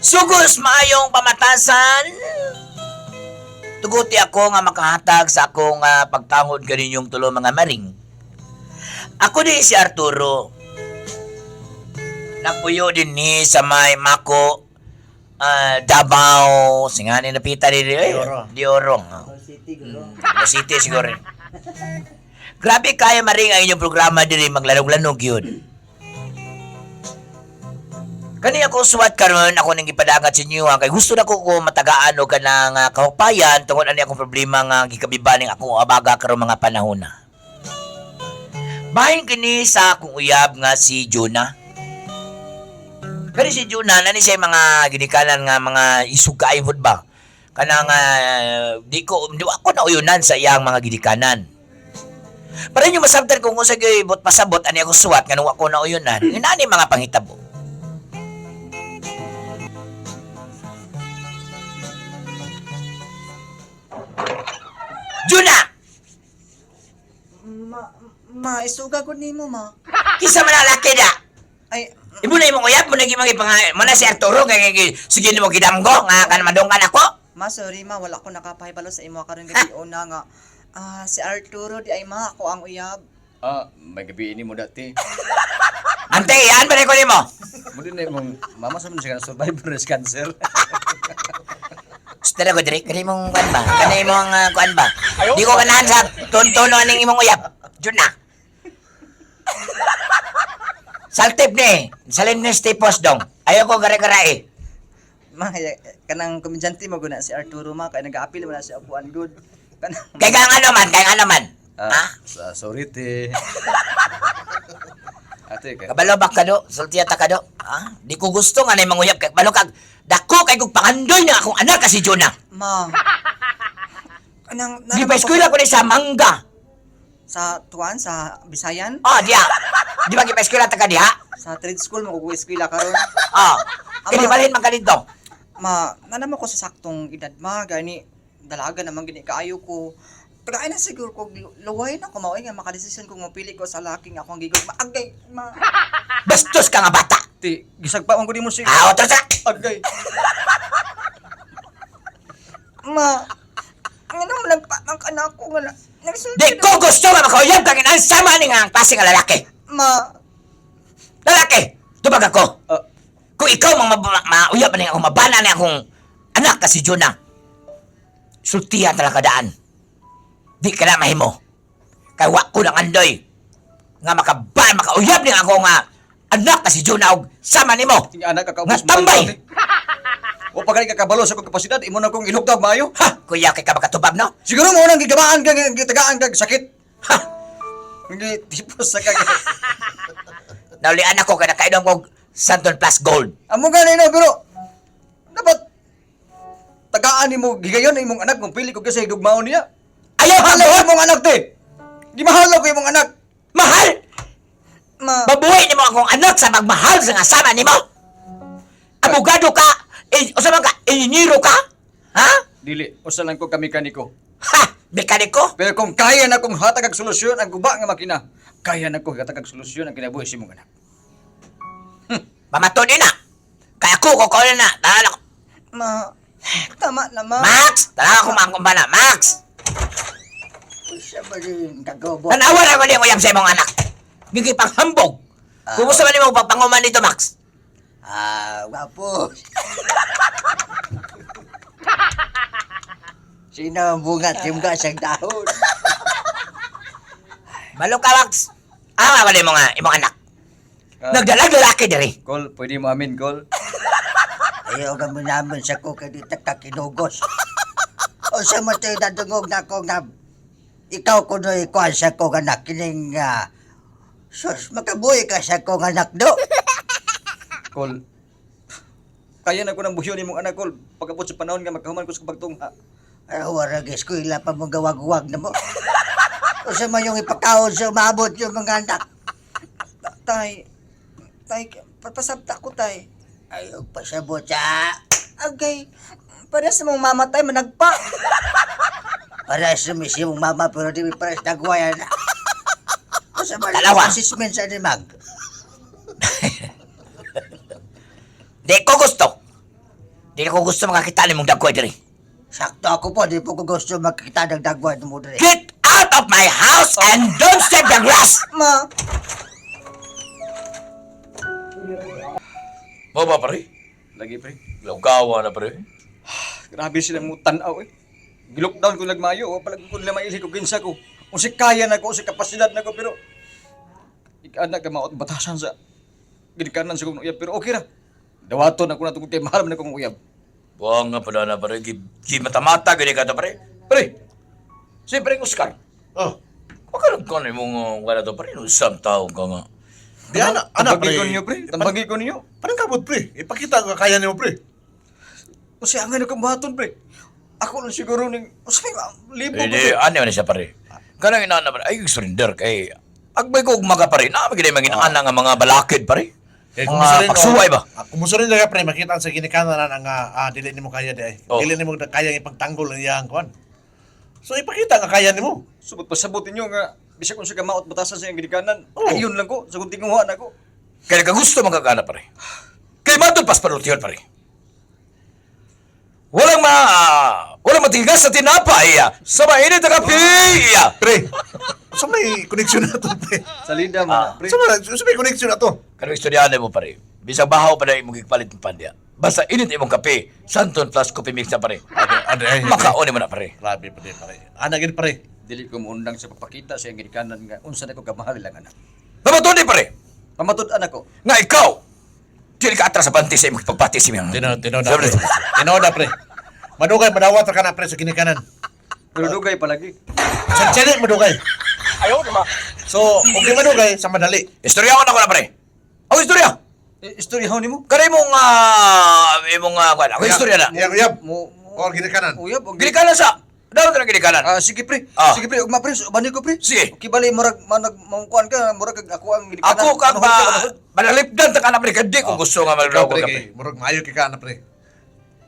Sugos maayong pamatasan. Tuguti ako nga makahatag sa akong pagtangod kaninyong tulo mga maring. Ako din si Arturo. Napuyo din ni sa may Mako, Davao, singani napita din Diorong. City siguro. Grabe kaya maring ang inyong programa din maglanog-lanog yun. Kani ako suwat karon ako nang ipadagat sa inyo kay gusto na ko matagaan og kanang kahupayan tungod ani akong problema nga gikabibaning ako abaga karon mga panahon na. Bahin kini sa akong uyab nga si Jonah. Kani si Jonah nani siya mga ginikanan nga mga isug kaayo pud ba? Kanang di ako na uyunan sa iyang mga ginikanan. Para nyo masabtan kung sa gibot pasabot ani ako suwat nga nung ako na uyunan. Inani mga panghitabo. Juna! Isuga ko nimo ma. Kisa man ang laki na! Ay, Ibo na imong uyab mo na gimang mana si Arturo kay sige nimo gidamgo nga kan madungkan ako. ma sorry ma, wala ko nakapahibalo sa imo karon gabi una nga. Si Arturo di ay ma ako ang uyab. May gabi ini mo dati. Ante, yan ba ko nimo? Muli na imong mama sa mga survivor breast cancer. Stella ko diri kani mong kuan ba? Kani mong kuan ba? Di ko ganahan sa tuntuno ning imong uyab. Juna. Saltip ni, salin ni stipos dong. Ayaw ko gare-gare. Ma, kanang komedyante mo guna si Arturo ma kay nag-aapil mo na si Apuan Good. Kanang Kaya nga naman. Ha? Sorry te. Ate kay Kabalo ba ka do? Sultiya ta ka do? Ha? Di ko gusto nga na imong uyab kay balo kag dako kay kog pangandoy na akong anak kasi Jonah. ma. Kanang Di ba eskwela ko ni sa Mangga? sa tuwan sa Bisayan, Oh, diya. Di ba gipa eskwela ta ka diha? sa trade school mo ko eskwela karon. Oh. Kini balhin man ka dito. Ma, nanamo ko sa saktong edad ma gani dalaga naman gini kaayo ko. Pagkain na siguro ko luway na ko mao nga makadesisyon kung mapili ko sa laking akong gigog. Maagay ma. Bastos ka nga bata. ti gisagpa man ko nimo si Oto sa. agay. Ma, ang ina mo nagpamang ka na ako nga nagsulti Di ko gusto nga makauyab kang inansama ni nga ang klase nga lalaki. Ma, Lalaki, tubag ako. Ah, Kung ikaw mauyab na akong mabana na akong anak kasi Jonah, sultihan talaga daan. Di ka na mahimo. Kaya wa ko ng andoy. Nga makauyab na ako nga anak kasi Jonah og sama nimo. ting anak ka Nga tambay. O pagani ka kabalo sa kong kapasidad imo na kong ilugtab maayo. Ha, kuya kay ka makatubag no? Siguro mo nang gigabaan ka gitagaan ka sakit. Ha, Hindi tipos sa kag. naulian ako kaya nakainom kong Santon Plus Gold. Amo gani na pero dapat tagaan nimo gigayon na imong anak kung pili ko kasi dugmaon niya. Ayaw Mahal halo! ko imong anak te. Di mahal ko imong anak. Mahal! ma, Babuhay nimo akong anak sa magmahal sa nga sama nimo. Abogado ka! O sa ka, inyo ka? Ha? Dili, usa lang ko kami kaniko. Ha! Mekaniko? Pero kung kaya na kong hatag ang solusyon ang guba nga makina, kaya na ko hatag ang solusyon ang kinabuhi si mong anak. Mamatod na. Kaya ko na. Tala ko. ma, tama na ma. Max! Tala ko mga kumbana. Max! Siya ba rin kagawa? Tanawa na ko niya uyab sa imong anak. Gigi pang hambog. Kumusta man mo pagpanguman dito, Max? Wapo. Sino ang bunga timga siyang dahon? Balo ka, Max. Wala mo nga, imong anak. Nagdalag lalaki diri. Call, pwede mo amin, call. Ayaw ka mo naman sa ko kaya dito ka kinugos. O sa mo tayo nadungog na ko na ikaw ko na ikuan sa ko anak kining sus, makabuhi ka sa ko anak do. Call. Kaya na ko ng buhyo ni mong anak, call. Pagkapot sa panahon nga magkahuman ko sa pagtungha. Ay, warag eskwela pa mong gawag-wag na mo. O sa mo yung ipakaon sa umabot yung mga anak. Tay, papasabta ko tay. Ayaw pasabot sa... Agay, para sa mong mamatay, managpa. Para sa misi mong mama, pero di para sa nagwayan. O sa mga Dalawa. assessment sa animag. Di ko gusto. Di ko gusto makakita ni mong dagkoy diri. Sakto ako po, di po ko gusto magkita ng dagwad mo dre. Get out of my house and don't step the grass! Ma, Mo ba, pare? Lagi, pre. Lawgawa na, pare. Grabe sila mo tanaw eh. Gilockdown ko nagmayo, o palag ko nila maili ko kinsa ko. Kung si kaya na ko, si kapasidad na ko, pero ikanak ka maot batasan sa ginikanan sa kong uyab, pero okay ra. Dawaton ako na tungkol kay mahal na kong uyab. Buwang nga pala na, pare. Mata-mata, gani ka to, pare. Pare, siyempre yung Oscar. Oh. Makalag ka na yung wala to, pare. Isang taong ka nga. Di ana, ana Tambagi pre. ko niyo, pre. Tambagi ko niyo. Parang kabot pre. Ipakita ko kaya niyo pre. Kasi ang ano kang bahaton, pre. Ako lang siguro ning, sabi ko, libo ko. Hindi, ano na siya, pare. Kanang inaana, pare. Ay, surrender kay... Agbay ko umaga, pare. Naamagin na yung inaana nga mga balakid, pare. Mga pagsuway ba? Kumusta rin na pre, makita sa ginikanan ang dili nimo kaya di ay. Oh. Dili nimo kaya ipagtanggol ang iyang kuan. So ipakita nga kaya nimo. Subot pasabutin niyo nga, bisag kung sa maot batasan sa iyang ginikanan. Oo. Ayun lang ko, sa kung tinguhan ako. Kaya ka gusto magkakana, pare. Kaya matod pas palutihan, pare. Walang matigas sa tinapay, sa mainit na kape, Pre. So may connection na to pre. Salida mo na, pre. So may connection na to. Kanang istoryahan mo, pare. Bisang bahaw pa na imong gipalit ng pandya. Basta init imong kape, Santon plus coffee mix na, pare. Ade. Makaon mo na, pare. Grabe pare. Ana gid pare. Dili ko muundang sa papakita sa iyang ginikanan nga, unsa na ko kamahal lang anak. Mamatod pare. Pamatod anak ko. Nga ikaw, dili ka atras sa bantis sa imong pagpati sa imong. Tinoda pre. Tinoda pre. Madugay madawat ka na pre sa ginikanan. Pero dugay palagi. Sanchene madugay. Ayaw naman. So, kung di madugay sa madali. Istorya ko na ko na, pare. Ako istorya. Istoryahan ni mo? Kaya imong kwan. Ako istorya na. Yap. Mo, O ginikanan. uyab, o Gilikanan sa. Daw ka na gilikanan. Sige pre. Ah. Sige pre, ugma pre, bani ko pre. Sige. Kibali murag mangkuan ka, murag kag ako ang ginikanan. Ako kang Manahod ka, manahod. manalipdan ta ka na, pre. Kadi ko gusto nga Ikaw maglaw ko pre. kape. Murag maayo kay ka na pre.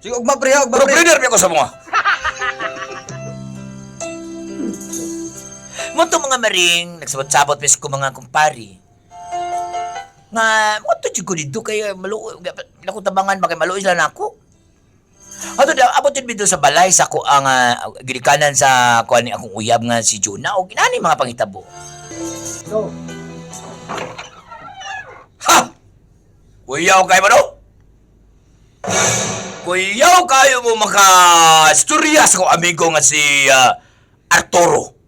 Sige, ugma pre ha, ugma Pero pre. breeder mi ako sa mga. Munto mga maring, nagsabot-sabot mis ko mga kumpari. Nga, mo to ko dito kay maluo, nakutabangan ba kay maluo sila nako. Ato da abot din dito sa balay sa ko ang gidikanan sa kuan ni akong uyab nga si Juna o ginani mga pangitabo. so, Ha! Kuyaw kayo ba no? Kuyaw kayo mo maka-istorya sa kong amigo nga si Arturo.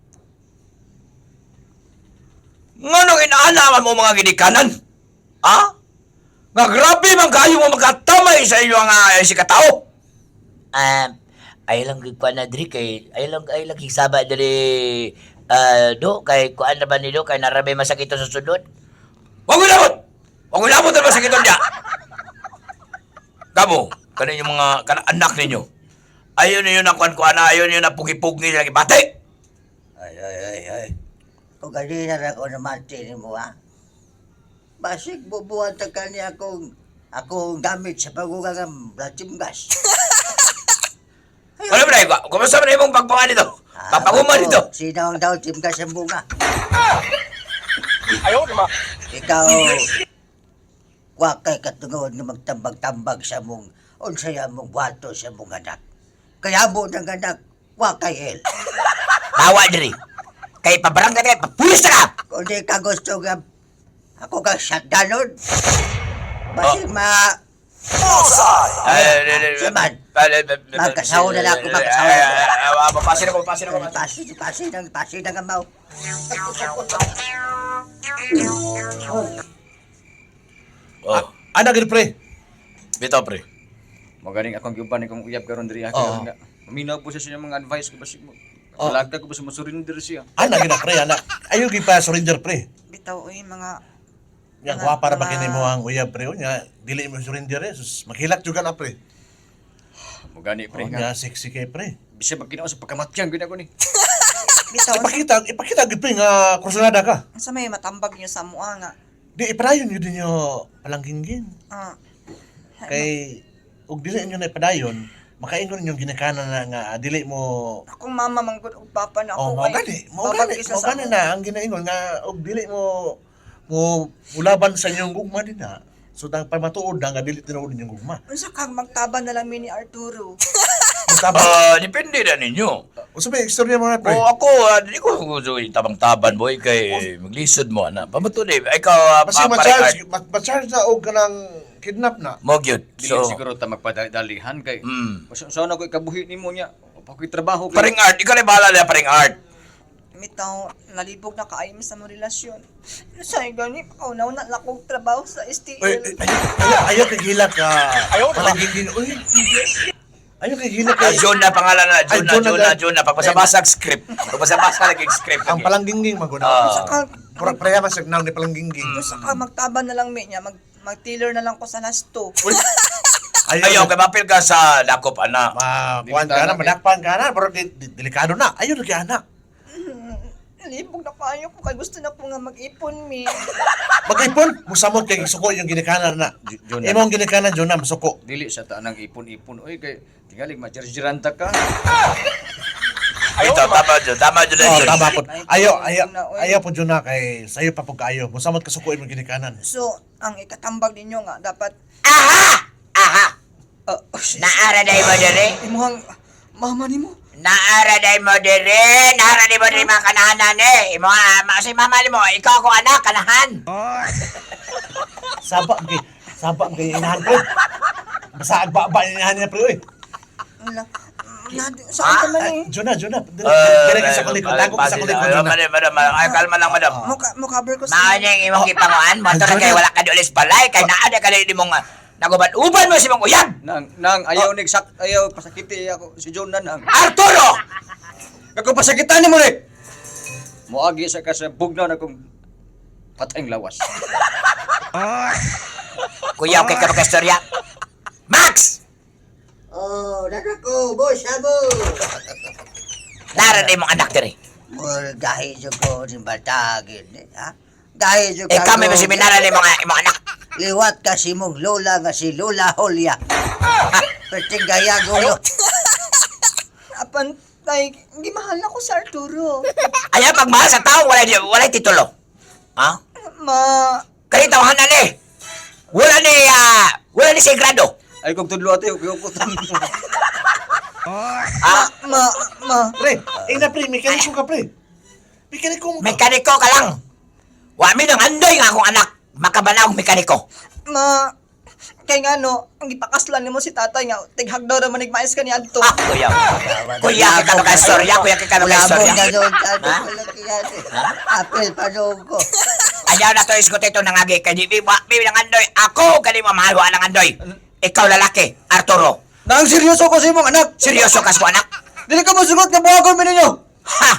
Nga nung inaanaman mo mga ginikanan? Ha? Nga grabe man kayo mo magkatamay sa inyo ang si katao. Ay lang kuan na diri kay ay lang hisaba diri do kay kuan na ba ni do kay narabe masakit sa sudod. Wag mo labot. Wag mo labot na masakit niya. Kamo, kanin yung mga anak ninyo. Ayaw niyo na kuan ayaw niyo na pugi-pugi lagi bate. ay. Kung ganina na ako naman mo ha. Basig bubuhat ka kanya akong gamit sa pagugang ng blatim gas. Ano ba na kumusta ba na yung pagpangan nito? Papanguman nito. Sino ang daw timgas ang bunga? Ayaw naman. Ikaw, wakay katungod nga magtambag-tambag sa mong unsaya mong wato sa mong anak. Kaya mo ng anak, wakay el. Bawa diri. Kay pabarangay kay papulis na ka. Kung di ka gusto nga, ako kang shutdownon. Basig Siman. Magkasawa na ako, magkasawa na. Papasin ako. Pasi ng amaw. Oh, Ana gid pre. bitaw pre. Magaling akong giuban kong uyab karon diri ha. Oo. Nga, Maminaw po siya sa iyang mga advice ko basig mo. Malagda ko ba sa masurinder siya. Ana gid na pre ana. Ayo gid pa surrender pre. Bitaw oy mga Yang wa para ba kini mo ang uyab pre nya dili mo surrender sus maghilak juga na pre. Magani pre Oh, nga. nya sexy kay pre. Bisa magkinaw sa pagkamatyan gid ako ni. bitaw Ipakita gid pre nga kursunada ka. sa may matambag niyo sa mua nga. Di ipadayon yun din nyo palanggingin. Ah, Kay, ug dili nyo na ipadayon, makaingon yung ginikanan na nga, dili mo, akong mama manggod ug papa na oh, ako. mo gani na, ang ginaingon nga, ug dili mo, ulaban sa inyong gugma din na. So tang pamatuod na nga dili tinuod ninyong gugma. Unsa kang magtaban na lang mi ni Arturo. Depende na ninyo. Usa may istorya mo na pre. O ako, di ko gusto tabang-taban boy kay maglisod mo na. Pamato di, ikaw Kasi ma-charge na og kanang kidnap na. mo gyud. Dili So, siguro ta magpadalihan kay. mm. Sana ko ikabuhi nimo niya. Pakoy trabaho kay. Paring art, ikaw na bahala na paring art. Mitaw, nalibog na kaayo mi sa mo relasyon. Sa gani, paunaw na lakong trabaho sa STL. Ayaw kay gila ka. Palaging uy. Ayaw kay gila kay. John na pangalan na, Ay, John na. John na. Pagpasabasag script. Pagpasabasa lagi script. Ang palangginging maguna. Unsa ka Pura preya man sa naw ni palangginging. unsa ka magtaban na lang mi niya, mag-tailor na lang ko sa lasto. Ayaw, kay mapil ka sa dakop, anak. Kuan ka na, madakpan ka na, pero delikado na. Ayaw na kay anak. Nalibog na kaayo ko kay gusto na ko nga mag-ipon mi. Mag-ipon, musamot kay suko yung ginikanan na. John. Imong ginikanan, John na, musuko. Dili sa taanang ipon-ipon. Oy kay tingali majarjiranta ka. Ito, tama John. Oh, tama po. Ayaw Ayaw po, John na, kay sayo pa po kayo. Musamot ka suko imong ginikanan. So, ang ikatambag ninyo nga dapat Aha! shit. Naara day mo diri. Imuhang mama nimo. Naara day mo diri. Naara day mo diri mga kanahanan eh. Imo si mama mo, ikaw ako anak, kanahan. Sabak kay inahan pre. Basta agba-ba inahan niya pre, oy. Wala. Saan ka man eh? John na. Dire ka sa kulikod. Dago ka sa kulikod, John na. Madam, ay kalma lang madam. Mo-cover ko Mao sa ning imong gipanguan, motor kay wala ka dulis palay kay naa ka di mong naguban-uban mo si mong uyab. Nang ayaw ayaw pasakiti ako si John na nang. Arturo! Ako pasakitan nimo ni. Moagi sa ka sa bugnaw na kong patayng lawas. Kuya, okay ka magkastorya? Max! Oh, dadako, boss, abo. Naara day mong anak diri. Mur gahi jud ko din batagin, ha? Gahi jud Ikaw may seminara day imong anak. liwat ka si mong lola nga si Lola Julia. Perting gaya gulo. apan tay gimahal na ko sa Arturo. Aya pagmahal sa tao wala titulo. Ha? Ma, Kani tawahan na ni. Wala ni si grado. Ay kog tudlo ate ug ko Ah, ma. Pre, na pre, mekaniko ka pre. Mekaniko mo ka. mekaniko ka lang. Wa mi nang andoy nga akong anak. Makabanaw mekaniko. Ma, kay nga no, ang ipakaslan nimo si tatay nga, tighagdaw ra manig mais ka ni Adto. Kuya. Kuya, ka magkastorya. Kuya, ka magkastorya. na doon, tato Ha? pala kaya. Apel pa doon ko. Ayaw na to iskot ito nangagi. Kaya di mi nang andoy. Ako kani mamahal wa nang andoy. Ikaw lalaki, Arturo. Nang seryoso ko sa imong anak. Seryoso ka sa anak? Dili ka masugot nga buhagon mi ninyo. Ha!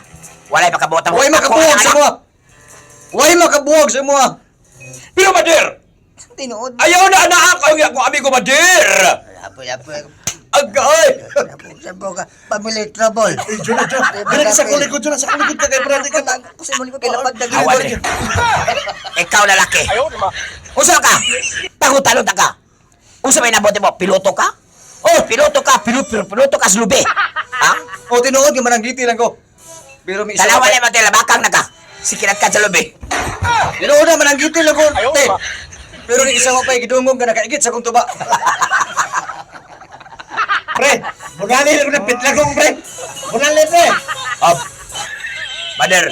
Walay makabuhat Way makabuhag sa mo. Way makabuhag sa mo. Pero Madir! Tinuod. Ayaw na anak ako yung akong amigo Madir! Apel. Agay! Sabo ka, family trouble. John na. Dire ka sa kulikod, John na. Sa kulikod ka kay brother ka. Kasi mo ko kay lapad daghan. Awan eh. Ikaw lalaki. Usa ka? Tago-talon ta ka. Usa may nabote mo? Piloto ka? Oh, piloto ka. Piloto ka sa lubi. Ha? O tinuod nga mananggiti lang ko. Pero mi isa Dalawa pa- na matila bakang na ka. Sikirat ka sa lubi. Tinuod na mananggiti lang ko. Te. Pero ni isa mo pa gidungog ka nakaigit sa kong tuba. Pre, bunali na pitlagong pre. Bunali pre. Madir.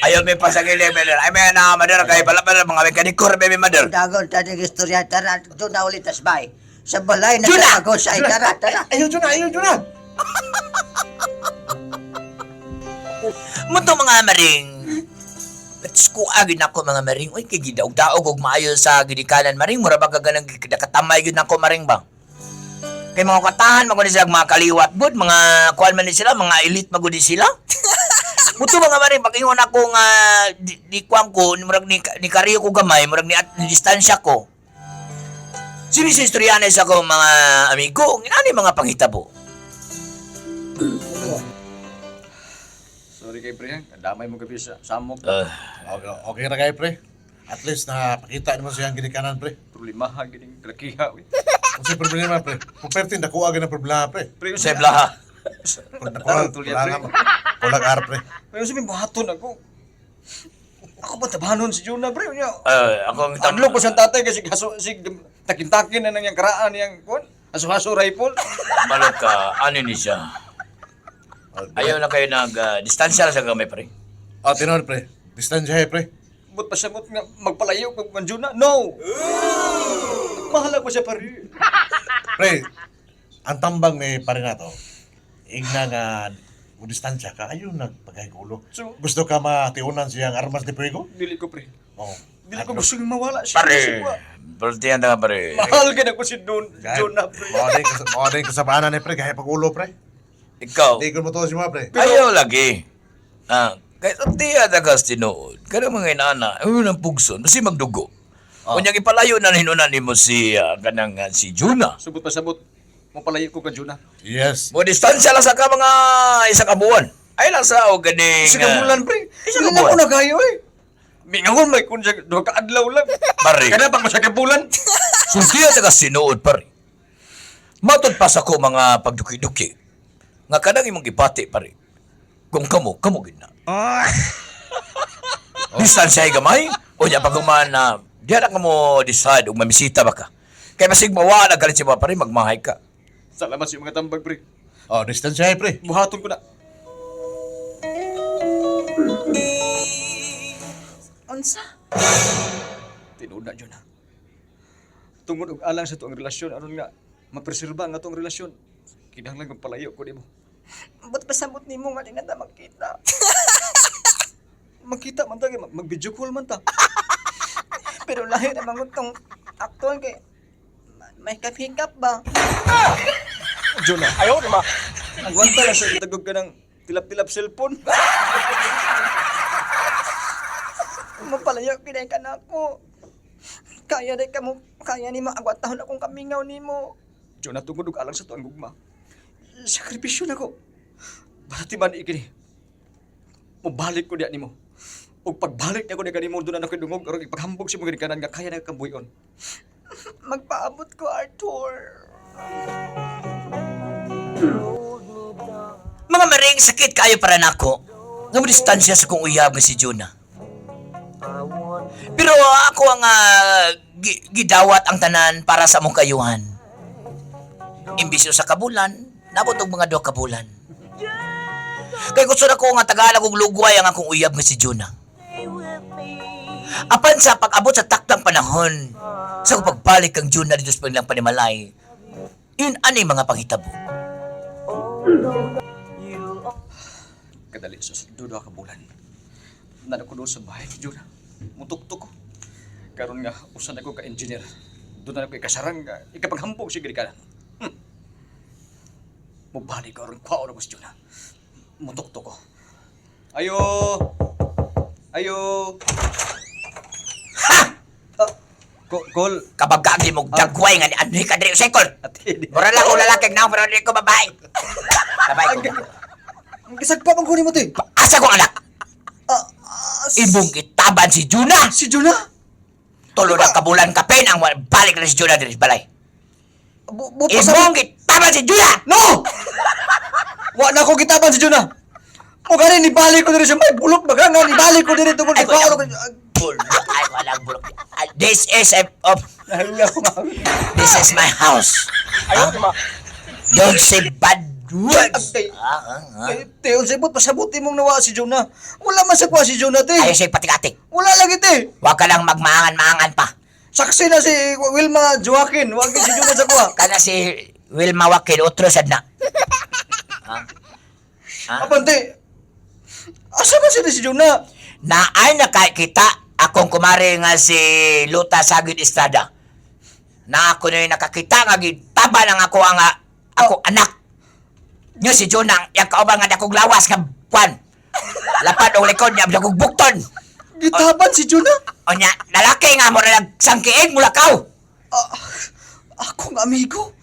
Ayaw may pasagili, Madir. Ay may na, Madir. Kaya pala mga mekanikor, baby, Madir. Dagon tadi istorya tara doon na ulit asbay. Sa balay na Juna! ako sa tara. Ayaw, John na. Muto mga maring. Let's ko agad ako mga maring. Uy, kay gidaog-daog og maayo sa gidikanan maring. Mura ba kaganang katamay yun ako maring ba? Kay mga katahan, maguni sila mga kaliwat good, mga kuwan man ni sila, mga elite maguni sila. Muto mga maring, pag-ingon ako nga di kuwan ko, murag ni kariyo ko gamay, murag ni distansya ko. Sinisistoryanan sa ko mga amigo, ano yung mga panghitabo? Sorry kay pre, kadamay mo gabi sa samok. Okay na kayo pre. At least nakapakita naman siyang ginikanan pre. Problema ha gining lakiha. Kung siya problema pre. Pupertin, nakuha ka ng problema pre. Pre, Sa blaha. Tarang tulya, pre. Kulang ar pre. Pero sabi buhaton ako. Ako pa tabanon si Juna, pre. Nya. Akong Tadlo ko siyang tatay kasi takin-takin na nang yung karaan niyang kuwan. Aso-aso rifle. Balok ka, ano ni siya? Ayaw na kayo distansya lang sa gamay, pre. Tinuod, pre. Distansya, pre. But pa siya nga magpalayo kung Juna. No! Mahala ko siya, pare. Pre, ang tambang ni pare na to, igna nga distansya ka, ayun nagpagay ko ulo. So- Gusto ka matiunan siyang armas de fuego? Dili ko, pre. Oo. Dili ko gusto yung mawala siya. Pare, pertihan na pare. Mahal ka na ko si Juna, pre. Mawaday kasabanan ni pre, kahit pag ulo, pre. Ikaw, Hindi ko mo to si mga, pre. ayaw lagi. Kahit ang tiya na kas tinood, kada mga inana, ayun ang pugson, basi magdugo. Kunyang ipalayo na hinunan ni mo si, si Juna. Subot pa sabot. Mapalayo ko ka, Juna. Yes. Mo distansya lang sa ka mga isa ka buwan. Ay lang sa o ganing... Isa ka bulan, pre. Isa Hindi ka na ako buwan. nagayo, eh. Mingangon may kun siya, duha ka adlaw lang. Pare. Kada pag masya ka bulan. Sultiya na kas tinood, pare. Matod pa sa ko mga pagduki-duki. Nga kanang imong ipati, pare. Kung kamo gina. Distansya ay gamay, o niya pag na, diyan na ka mo decide kung mamisita ba ka. Kaya masig mawala galit si mga pare, magmahay ka. Salamat sa mga tambag, pre. Distansya, pre. Buhaton ko na. Unsa? Tinuod na, Juna. Tungod og alang sa tuong relasyon, aron nga, mapreserba nga tuong relasyon. Kinahanglan magpalayo ko di mo. Ba't pasabot ni mo nga di na ta magkita? Magkita man ta, mag-video call man ta. Pero lahi naman itong aktuan kay may hikap ba? Juna. Ayaw, di ma. Agwanta lang sa itagog ka ng tilap-tilap cellphone. Mapalayo kinay ka na ako. Kaya ni maagwatahon akong kamingaw ni mo. Juna, tungod og alang sa tuong gugma. Sakripisyo na ko. Bati man ikini. Mabalik ko diya nimo. Ug pagbalik niya ko ni kanimo doon na nakidungog aron ipaghambog si mga kanan nga kaya na kambuyon. Magpaabot ko, Arthur. Mga maring sakit kayo para nako. Nga mo distansya sa kong uyab nga si Juna. Pero ako ang gidawat ang tanan para sa mong kayuhan. Imbisyo sa kabulan, nabot og mga 2 kabulan. Kaya gusto na ko nga Tagalog ug lugway ang akong uyab nga si Juna. Apan sa pag-abot sa taktang panahon, sa pagbalik kang Juna dito sa paglang panimalay, ani mga panghitabo. Kadali sa dudo ka bulan. Nana ko doon sa bahay ni Juna. Mutuk-tuk ko. Karon nga usan ako ka engineer. Doon na ako ikasarang nga ikapaghambog si kanan. Mubalik ko aron kwao na ko si Juna. Mutuk-tuk ko. Ayo! Ayo! Ha! Call. Kabagagi mo dagway nga ni Andy Kadri Sekol. Ate, di. Mura lang ko lalaki na pero di ko babae. Babae ko. Ang gisagpa pang kunin mo, te. Asa ko anak? Ibong itaban si Juna. Si Juna? Tulo na kabulan kapin ang balik na si Juna diri sa balay. Buto sa... Ibong itaban si Juna. No! Wa na ko kitaban si Juna. O gani, nibalik ko diri sa may bulok baga nga, nibalik ko diri tungkol Ay, sa kwao. Bulok ay walang bulok. This is Nahiya ko nga. this is my house. Ayaw, di ma. Don't say bad words. Ay, te, unsay bot, pasabuti mong nawa si Juna. Wala man sa kwa si Juna, te. Ayaw siya patikatik. Wala lagi, te. Huwag ka lang magmaangan-maangan pa. Saksi na si Wilma Joaquin. Wag si Juna sa kwa. Kana si Wilma Wakil, otro sad na. Ha? Ha? Apante, asa ba sila si Juna? Naay nakakita akong kumari nga si Luta Sagid Estrada. Na ako na nakakita nga gitaba ng ako ang ako anak. Nya si Jonang, yung kauban nga dakong lawas nga kwan. Lapad og likod niya dakong bukton. Gitaban si Juna? O nya, lalaki nga mo na nagsangkiig mula kaw. Akong amigo?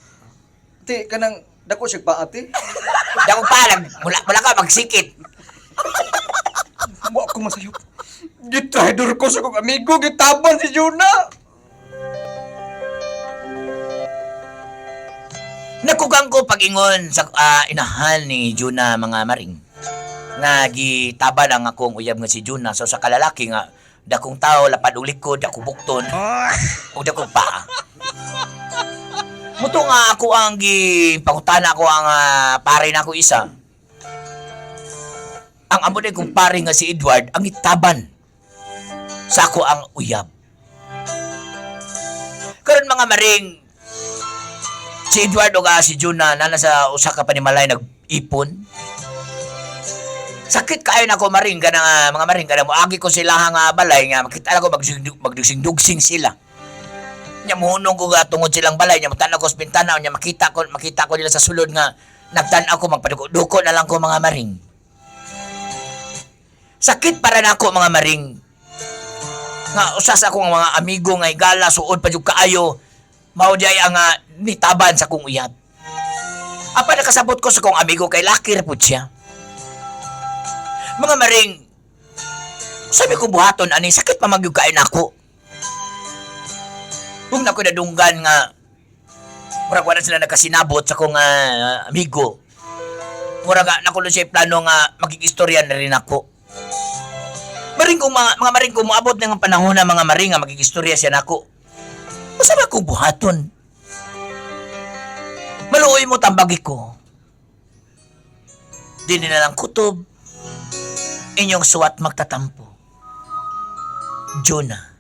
Te, kanang dako siya pa, ate. Dakong palag, mula ka magsikit. Mo ako masayop. Gitraidor ko sa kong amigo, gitaban si Juna. Nakugang ko pag-ingon sa inahan ni Juna mga maring. Nga gitaba lang akong uyab nga si Juna. So sa kalalaki nga, dakong tao, lapad ug likod, dako bukton, ug dakong paa. Muto nga ako ang gipangutana ko ang pare na ko isa. Ang amo din kong pare nga si Edward, ang itaban sa ako ang uyab. Karon mga maring, si Edward o si Juna na nasa usa ka panimalay nag-ipon. Sakit kayo na ko maring ka na mga maring ka na moagi ko sila nga balay nga makita ko magdugsing-dugsing sila. Nya muhunong ko tungod silang balay nya mutanaw ko sa bintana nya makita ko nila sa sulod nga nagtan-aw ko magpaduko-duko na lang ko mga maring. Sakit para nako mga maring. Nga usas akong mga amigo nga igala suod pa jud kaayo mao diay ang nitaban sa kong uyab. Apa nakasabot ko sa kong amigo kay laki ra pud siya. Mga maring, sabi ko buhaton ani sakit pa magyud kaay nako. Kung nako nadunggan nga murag wala sila nakasinabot sa kong amigo. Murag nako siya plano nga magig-istorya na rin ako. Maring kung mga maring kung moabot ng panahon na mga maring nga magig-istorya siya nako. Masama ko buhaton. Maluoy mo tambagi ko. Di na lang kutob. Inyong suwat magtatampo. Jonah.